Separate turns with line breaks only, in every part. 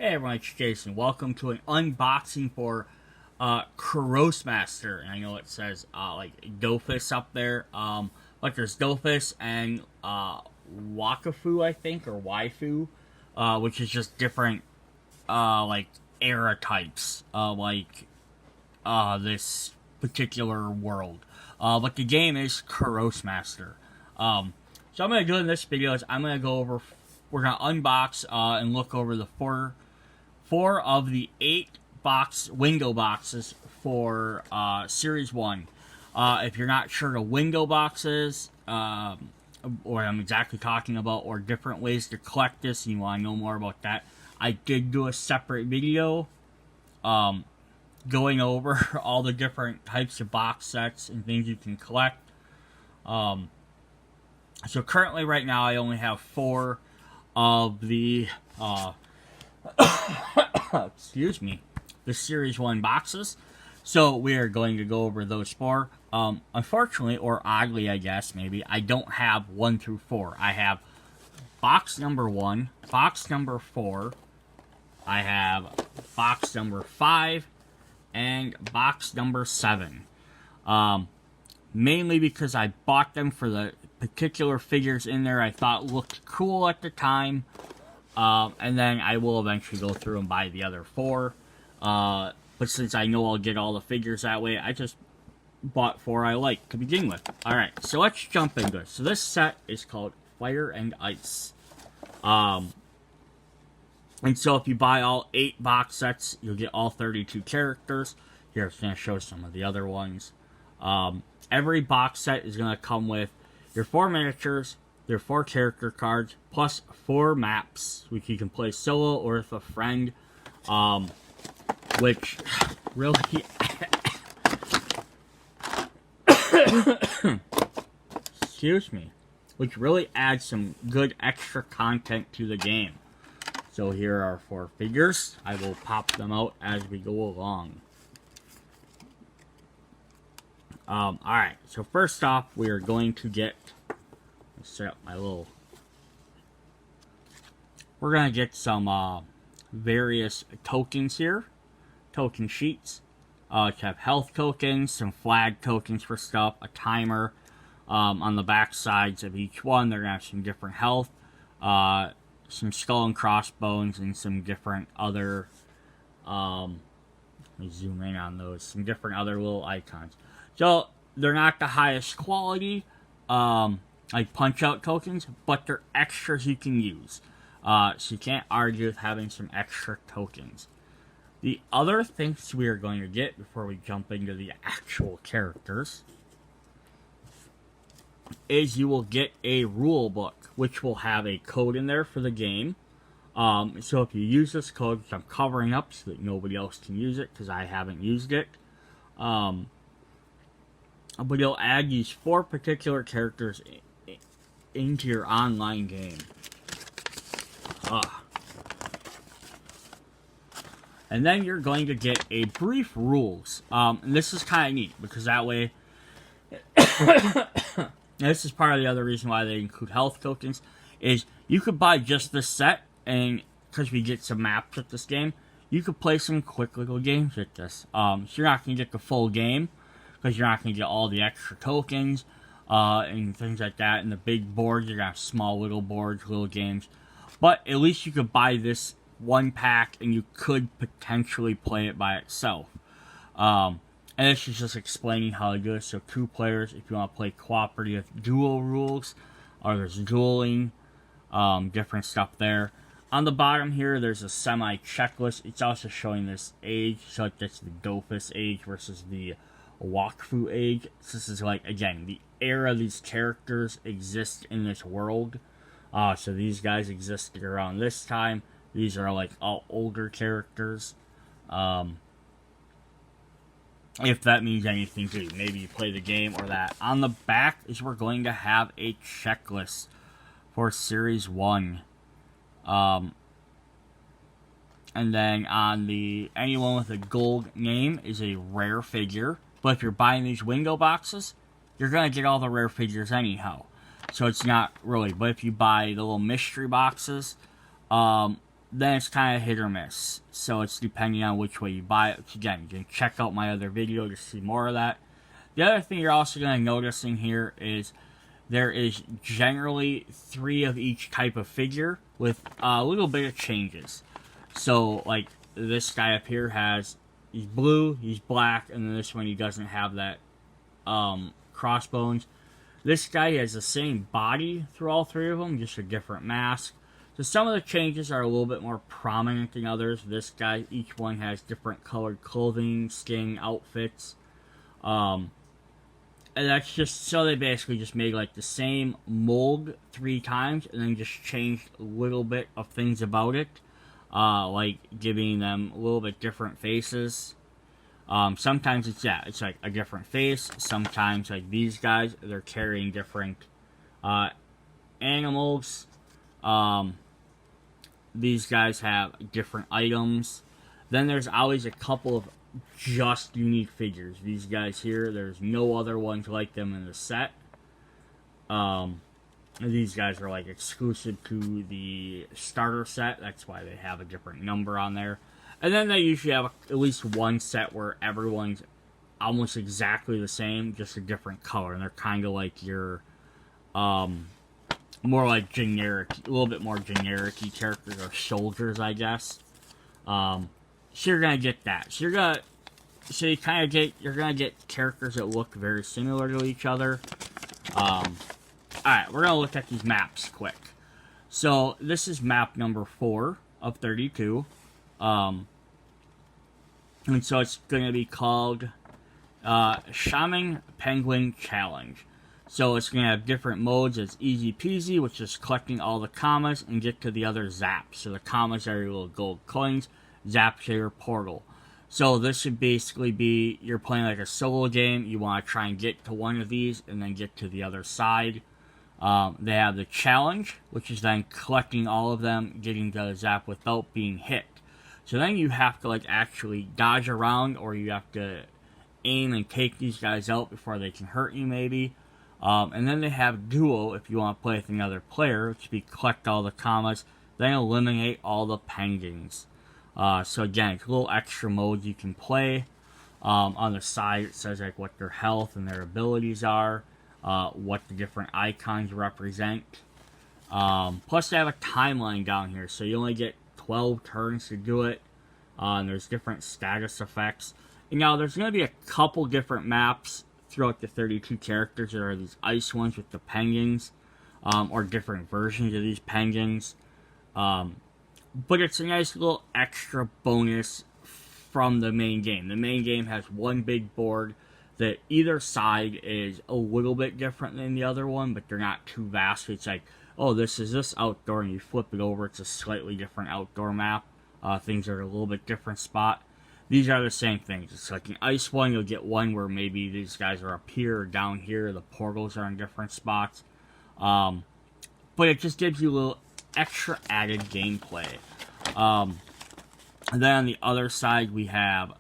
Hey everyone, it's Jason. Welcome to an unboxing for Krosmaster. And I know it says Dofus up there. But there's Dofus and Wakafu, I think, or Waifu, which is just different era types, this particular world. But the game is Krosmaster. So I'm gonna do in this video is I'm gonna go over. We're gonna unbox and look over the four of the 8 window boxes for Series 1. If you're not sure the window boxes, or I'm exactly talking about, or different ways to collect this, and you want to know more about that, I did do a separate video going over all the different types of box sets and things you can collect. So currently right now I only have 4 of the excuse me, the Series 1 boxes. So we are going to go over those 4. Unfortunately, or oddly I guess, maybe, I don't have 1 through 4. I have box number 1, box number 4, I have box number 5, and box number 7. Mainly because I bought them for the particular figures in there I thought looked cool at the time. And then I will eventually go through and buy the other 4. But since I know I'll get all the figures that way, I just bought 4 I like to begin with. Alright, so let's jump into it. So this set is called Fire and Ice. And so if you buy all 8 box sets, you'll get all 32 characters. Here, I'm going to show some of the other ones. Every box set is going to come with your 4 miniatures, their 4 character cards, plus 4 maps, which you can play solo or with a friend, which really, excuse me, which really adds some good extra content to the game. So here are 4 figures. I will pop them out as we go along. Alright, so first off, we are going to get, let's set up my little, we're going to get some various tokens here, token sheets. To have health tokens, some flag tokens for stuff, a timer. On the back sides of each one, they're going to have some different health, some skull and crossbones, and some different other, let me zoom in on those, some different other little icons. So, they're not the highest quality, like punch-out tokens, but they're extras you can use. So you can't argue with having some extra tokens. The other things we are going to get before we jump into the actual characters is you will get a rule book, which will have a code in there for the game. So if you use this code, which I'm covering up so that nobody else can use it, because I haven't used it, but you'll add these 4 particular characters into your online game. And then you're going to get a brief rules. And this is kind of neat, because that way, this is part of the other reason why they include health tokens, is you could buy just this set, and because we get some maps with this game, you could play some quick little games with this. So you're not going to get the full game, because you're not going to get all the extra tokens, and things like that. And the big boards, you're going to have small little boards, little games. But at least you could buy this 1 pack, and you could potentially play it by itself. And this is just explaining how to do it. So 2 players, if you want to play cooperative duel rules, or there's dueling, different stuff there. On the bottom here, there's a semi-checklist. It's also showing this age, so it gets the Dofus age versus the Wakafu age. So this is like, again, the era these characters exist in this world. So these guys existed around this time. These are like all older characters. If that means anything to you. Maybe you play the game or that. On the back is we're going to have a checklist for Series 1. And then on the anyone with a gold name is a rare figure. But if you're buying these window boxes, you're going to get all the rare figures anyhow. So it's not really. But if you buy the little mystery boxes, then it's kind of hit or miss. So it's depending on which way you buy it. Which again, you can check out my other video to see more of that. The other thing you're also going to notice in here is there is generally 3 of each type of figure with a little bit of changes. So, like, this guy up here he's blue, he's black, and then this one he doesn't have that crossbones. This guy has the same body through all 3 of them, just a different mask. So some of the changes are a little bit more prominent than others. This guy, each one has different colored clothing, skin, outfits. And that's just, so they basically just made like the same mold 3 times and then just changed a little bit of things about it. Like giving them a little bit different faces. Sometimes it's like a different face. Sometimes like these guys, they're carrying different animals. These guys have different items. Then there's always a couple of just unique figures. These guys here, there's no other ones like them in the set. These guys are like exclusive to the starter set. That's why they have a different number on there. And then they usually have at least one set where everyone's almost exactly the same, just a different color. And they're kind of like your, more like generic, a little bit more generic-y characters, or soldiers, I guess. So you're gonna get that. So you're gonna get characters that look very similar to each other. Alright, we're gonna look at these maps quick. So this is map number 4 of 32. And so it's gonna be called Shaman Penguin Challenge. So it's going to have different modes. It's easy peasy, which is collecting all the commas and get to the other zaps. So the commas are your little gold coins. Zaps are your portal. So this should basically be, you're playing like a solo game. You want to try and get to one of these and then get to the other side. They have the challenge, which is then collecting all of them, getting to the zap without being hit. So then you have to like actually dodge around, or you have to aim and take these guys out before they can hurt you maybe. And then they have duo if you want to play with another player, which would be collect all the commas, then eliminate all the penguins. So again, it's a little extra modes you can play. On the side it says like what their health and their abilities are, what the different icons represent. Plus they have a timeline down here, so you only get 12 turns to do it. And there's different status effects. And now there's going to be a couple different maps throughout the 32 characters. There are these ice ones with the penguins, or different versions of these penguins. But it's a nice little extra bonus from the main game. The main game has one big board that either side is a little bit different than the other one, but they're not too vast. It's like, oh, this is this outdoor, and you flip it over, it's a slightly different outdoor map. Things are a little bit different spot. These are the same things. It's like an ice one, you'll get one where maybe these guys are up here or down here. The portals are in different spots. But it just gives you a little extra added gameplay. And then on the other side, we have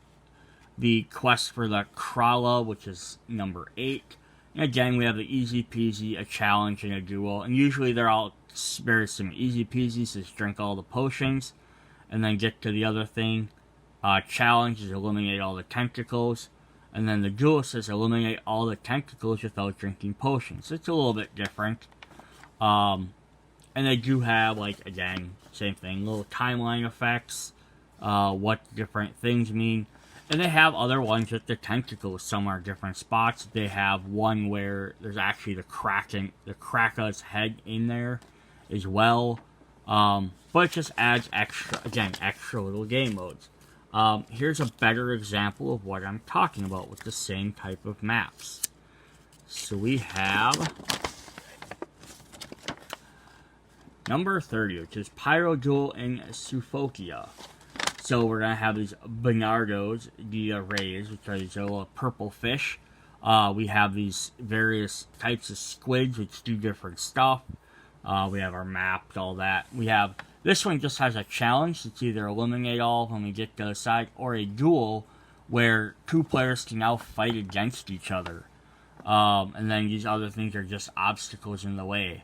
the quest for the Krala, which is number 8. And again, we have the easy peasy, a challenge, and a duel. And usually they're all very similar. Easy peasy says drink all the potions, and then get to the other thing. Challenge is eliminate all the tentacles, and then the duel says eliminate all the tentacles without drinking potions. It's a little bit different. And they do have, like, again, same thing, little timeline effects, what different things mean. And they have other ones with the tentacles, some are different spots. They have one where there's actually the Kraka's head in there as well. But it just adds extra little game modes. Here's a better example of what I'm talking about with the same type of maps. So we have number 30, which is Pyro Duel in Sophokia. So we're going to have these Bernardos, the rays, which are these little purple fish. We have these various types of squids, which do different stuff. We have our maps, all that. We have, this one just has a challenge. It's either eliminate all when we get to the side, or a duel where 2 players can now fight against each other. And then these other things are just obstacles in the way.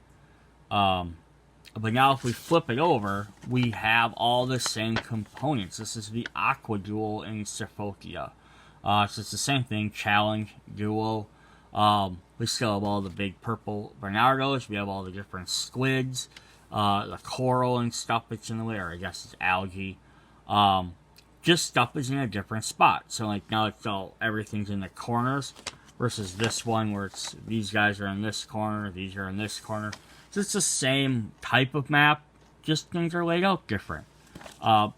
But now if we flip it over, we have all the same components. This is the Aqua Duel in Sephotia. So it's the same thing, challenge, duo. We still have all the big purple Bernardos. We have all the different squids, the coral and stuff that's in the way, or I guess it's algae. Just stuff is in a different spot. So like now it's all, everything's in the corners versus this one where it's, these guys are in this corner, these are in this corner. So it's the same type of map, just things are laid out different. But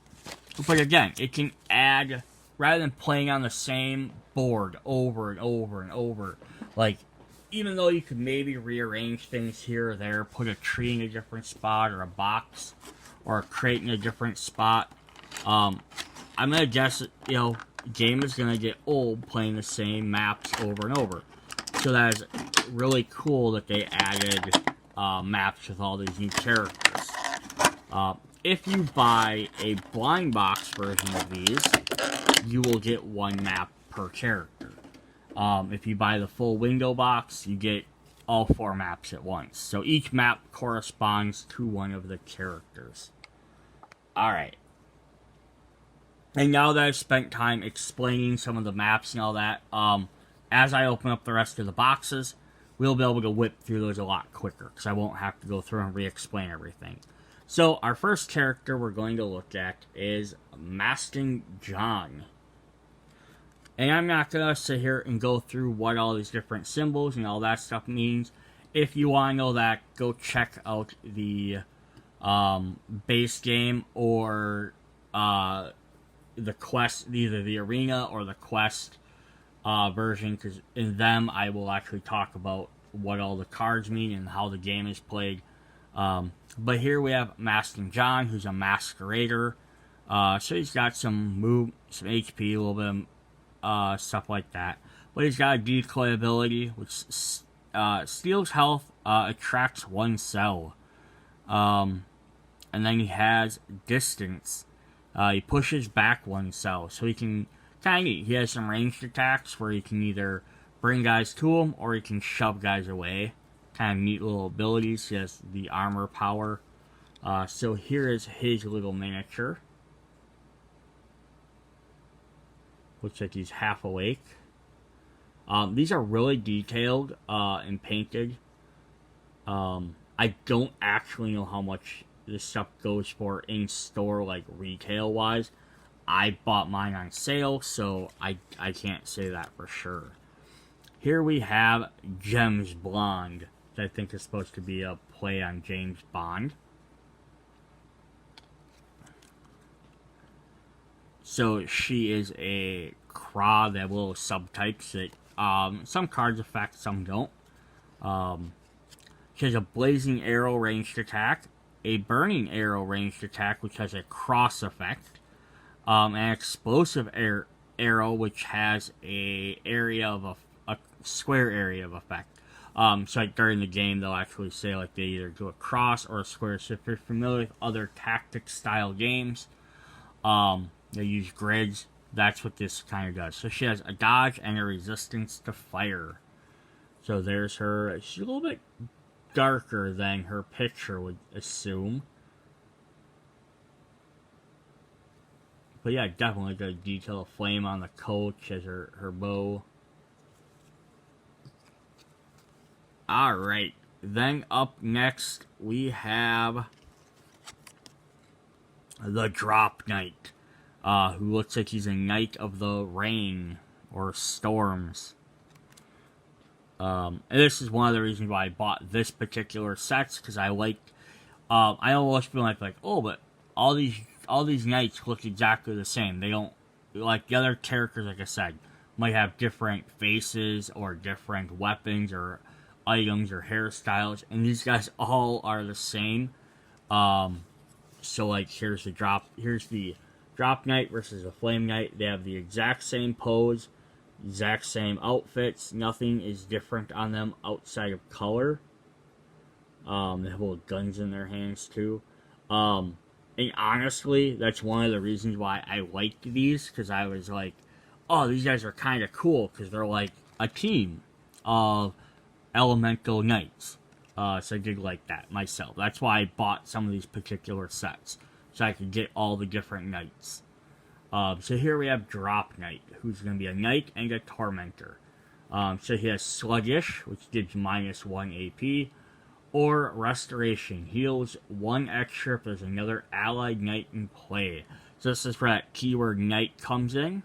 again, it can add, rather than playing on the same board over and over and over, like, even though you could maybe rearrange things here or there, put a tree in a different spot, or a box, or a crate in a different spot, I'm gonna guess, you know, game is gonna get old playing the same maps over and over. So that is really cool that they added maps with all these new characters. If you buy a blind box version of these, you will get one map per character. If you buy the full window box, you get all 4 maps at once. So each map corresponds to one of the characters. Alright. And now that I've spent time explaining some of the maps and all that, as I open up the rest of the boxes, we'll be able to whip through those a lot quicker, because I won't have to go through and re-explain everything. So, our first character we're going to look at is Masking John. And I'm not going to sit here and go through what all these different symbols and all that stuff means. If you want to know that, go check out the base game or the quest, either the arena or the quest version, because in them I will actually talk about what all the cards mean and how the game is played. But here we have Masking John, who's a masquerader. So he's got some move, some HP, a little bit of stuff like that. But he's got a decoy ability, which steals health, attracts 1 cell. And then he has distance. He pushes back 1 cell, so he can kind of neat. He has some ranged attacks where he can either bring guys to him or he can shove guys away. Kind of neat little abilities. He has the armor power. So here is his little miniature. Looks like he's half awake. These are really detailed and painted. I don't actually know how much this stuff goes for in store, like retail wise. I bought mine on sale, so I can't say that for sure. Here we have James Blonde, that I think is supposed to be a play on James Bond. So she is a Kra. They have little subtypes that some cards affect, some don't. She has a blazing arrow ranged attack, a burning arrow ranged attack which has a cross effect, an explosive arrow which has a square area of effect. So like during the game they'll actually say like they either do a cross or a square. So if you're familiar with other tactic style games, they use grids. That's what this kind of does. So she has a dodge and a resistance to fire. So there's her. She's a little bit darker than her picture would assume. But yeah, definitely got a detail of flame on the coat. She has her bow. Alright. Then up next we have the Drop Knight. Who looks like he's a Knight of the Rain or Storms. And this is one of the reasons why I bought this particular set, because I like, I almost feel like, oh, but all these knights look exactly the same. They don't, like the other characters, like I said, might have different faces or different weapons or items or hairstyles, and these guys all are the same. So like here's the Drop Knight versus the Flame Knight. They have the exact same pose, exact same outfits. Nothing is different on them outside of color. They have little guns in their hands too. And honestly, that's one of the reasons why I liked these, because I was like, oh, these guys are kind of cool, because they're like a team of elemental knights. So I did like that myself. That's why I bought some of these particular sets, so I could get all the different knights. So here we have Drop Knight, who's going to be a knight and a tormentor. So he has Sluggish, which gives -1 AP, or Restoration, heals 1 extra if there's another allied knight in play. So this is where that keyword knight comes in.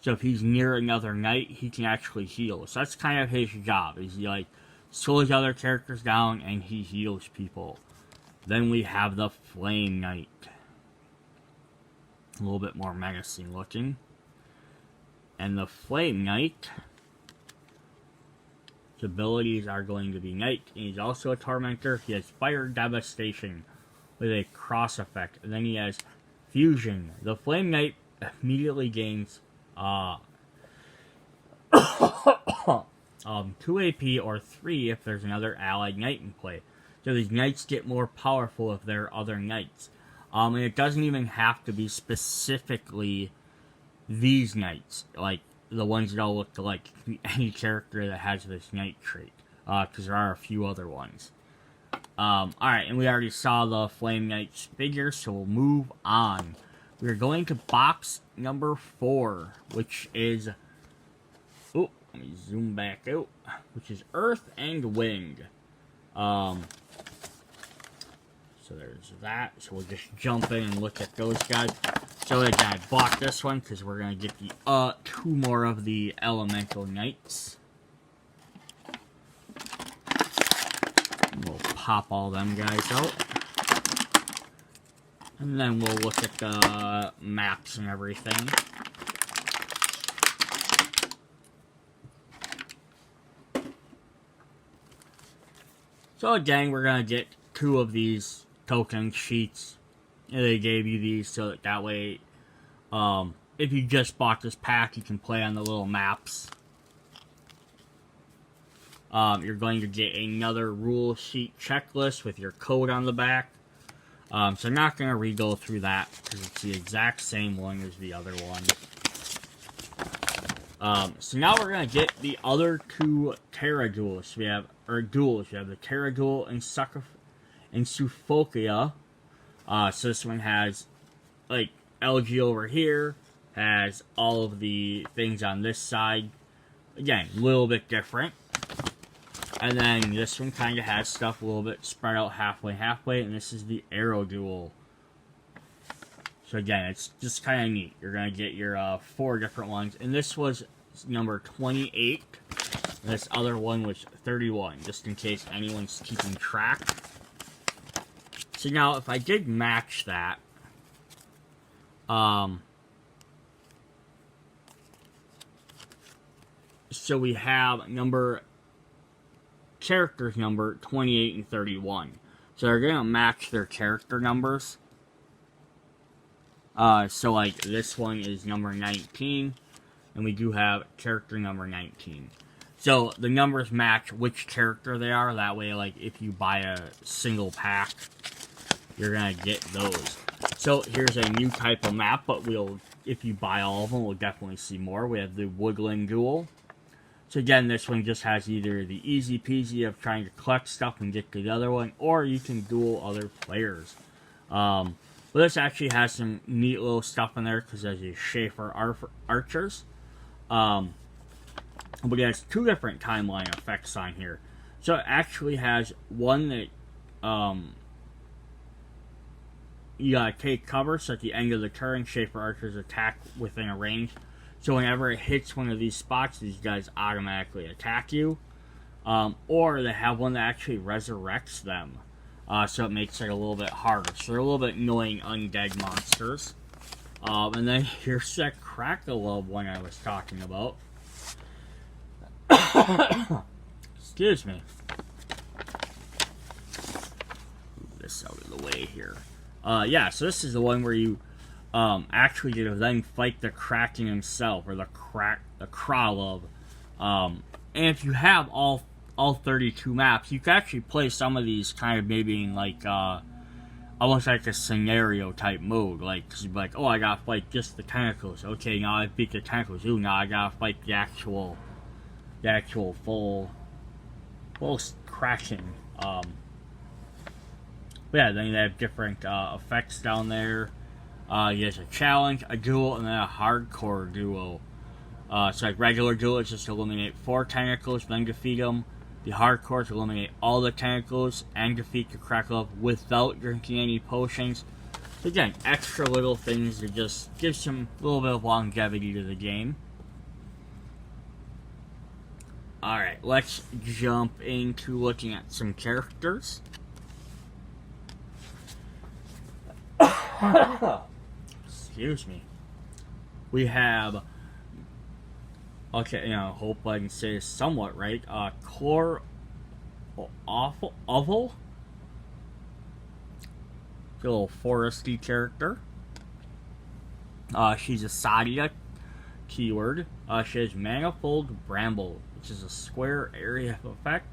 So if he's near another knight, he can actually heal. So that's kind of his job, is he like slows other characters down and he heals people. Then we have the Flame Knight. A little bit more menacing looking. And the Flame Knight, his abilities are going to be Knight, and he's also a Tormentor. He has Fire Devastation with a cross effect, and then he has Fusion. The Flame Knight immediately gains 2 AP or 3 if there's another allied knight in play. So these knights get more powerful if there are other knights. And it doesn't even have to be specifically these knights, like the ones that all look alike. It can be any character that has this knight trait, because there are a few other ones. Alright, and we already saw the Flame Knight's figure, so we'll move on. We're going to box number 4, which is... Oh, let me zoom back out. Which is Earth and Wind. So there's that. So we'll just jump in and look at those guys. So again, I bought this one because we're going to get the 2 more of the Elemental Knights. We'll pop all them guys out. And then we'll look at the maps and everything. So again, we're going to get 2 of these token sheets. And they gave you these so that way, if you just bought this pack, you can play on the little maps. You're going to get another rule sheet checklist with your code on the back. So I'm not going to re-go through that because it's the exact same one as the other one. So now we're going to get the other 2 Terra duels. We have the Terra duel and Suffokia. So this one has, like, LG over here, has all of the things on this side. Again, a little bit different. And then this one kind of has stuff a little bit spread out halfway, and this is the Arrow duel. So again, it's just kind of neat. You're going to get your 4 different ones, and this was number 28. And this other one was 31, just in case anyone's keeping track. So now, if I did match that, so we have characters number 28 and 31. So they're going to match their character numbers. So like this one is number 19, and we do have character number 19. So the numbers match which character they are. That way, like, if you buy a single pack, you're gonna get those. So here's a new type of map, but if you buy all of them, we'll definitely see more. We have the Woodland Duel. So again, this one just has either the easy peasy of trying to collect stuff and get to the other one, or you can duel other players. But this actually has some neat little stuff in there because there's these Schaefer archers. But it has 2 different timeline effects on here. So it actually has one that you gotta take cover, so at the end of the turn, Schaefer archers attack within a range. So whenever it hits one of these spots, these guys automatically attack you. Or they have one that actually resurrects them. So it makes it a little bit harder. So they're a little bit annoying undead monsters. And then here's that Crack-a-Love one I was talking about. Excuse me. Move this out of the way here. Yeah, so this is the one where you actually get to then fight the Kraken himself, or the Kralov. And if you have all 32 maps, you can actually play some of these kind of maybe in like almost like a scenario type mode. Like, cause you'd be like, oh, I gotta fight just the tentacles. Okay, now I beat the tentacles. Ooh, now I gotta fight the actual full Kraken. But yeah, then they have different effects down there. There's a challenge, a duel, and then a hardcore duel. So like regular duel is just eliminate 4 tentacles, then defeat them. The hardcore is eliminate all the tentacles and defeat the Krakow without drinking any potions. So again, extra little things to just give some little bit of longevity to the game. Alright, let's jump into looking at some characters. Excuse me. We have, okay, hope I can say this somewhat right. Oval? A little foresty character. She's a Sadia keyword. She has Manifold Bramble, which is a square area effect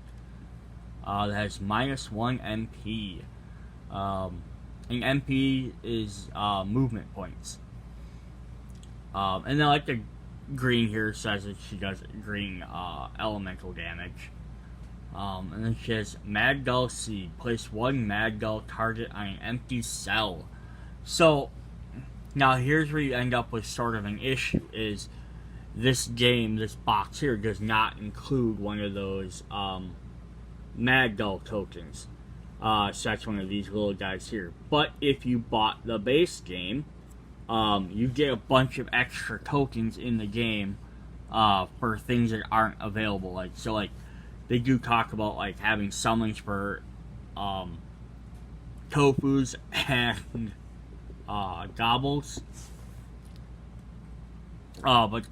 that has -1 MP. And MP is movement points. And then like the green here says that she does green elemental damage. And then she has Mad Gull Seed. Place 1 Mad Gull target on an empty cell. So, now here's where you end up with sort of an issue, is this game, this box here, does not include one of those Mad Gull tokens. So that's one of these little guys here. But if you bought the base game, you get a bunch of extra tokens in the game for things that aren't available. Like, they do talk about like having summons for Tofus and Gobbles. But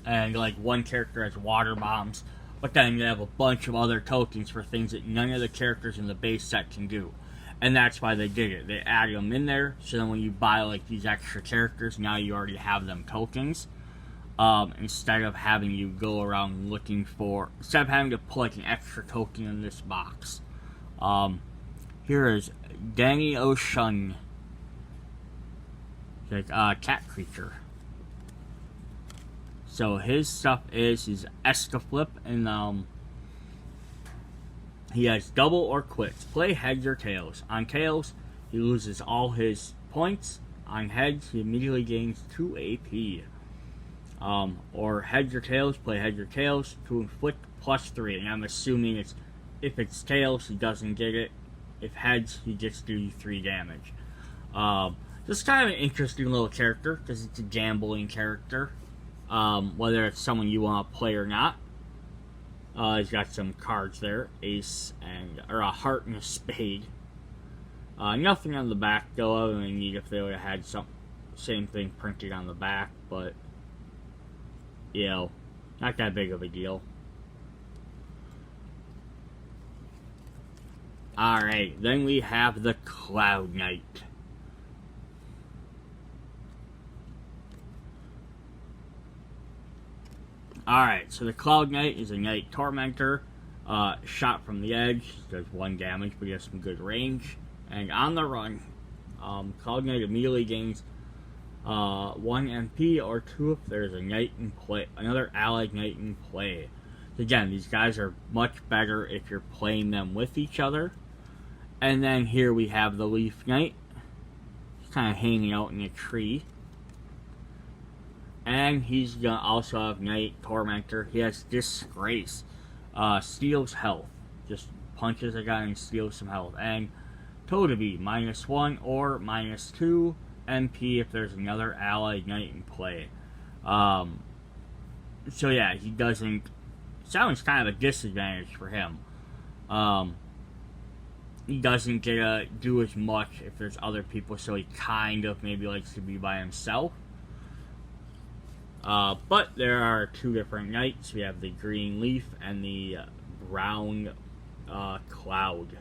and like one character has water bombs, but then you have a bunch of other tokens for things that none of the characters in the base set can do. And that's why they did it. They added them in there, so then when you buy like these extra characters, now you already have them tokens. Instead of having you go around looking for, instead of having to put like an extra token in this box. Here is Danny Ocean, like cat creature. So his stuff is his Escaflip, and he has double or quits. Play heads or tails. On tails, he loses all his points. On heads, he immediately gains 2 AP. Or heads or tails, play heads or tails to inflict +3. And I'm assuming it's, if it's tails, he doesn't get it. If heads, he gets to do 3 damage. Just kind of an interesting little character, because it's a gambling character. Whether it's someone you want to play or not. He's got some cards there, ace or a heart and a spade. Nothing on the back though, other than neat if they would have had some same thing printed on the back, but not that big of a deal. Alright, then we have the Cloud Knight. Alright, so the Cloud Knight is a Knight Tormentor. Shot from the edge, does 1 damage, but he has some good range. And on the run, Cloud Knight immediately gains 1 MP or 2 if there's a Knight in play, another allied Knight in play. So again, these guys are much better if you're playing them with each other. And then here we have the Leaf Knight. He's kind of hanging out in a tree. And he's gonna also have Knight Tormentor. He has Disgrace. Steals health. Just punches a guy and steals some health. And Totebi, -1 or -2 MP if there's another allied Knight in play. So yeah, he doesn't... Sounds kind of a disadvantage for him. He doesn't get to do as much if there's other people, so he kind of maybe likes to be by himself. But there are 2 different Knights. We have the Green Leaf and the Brown Cloud.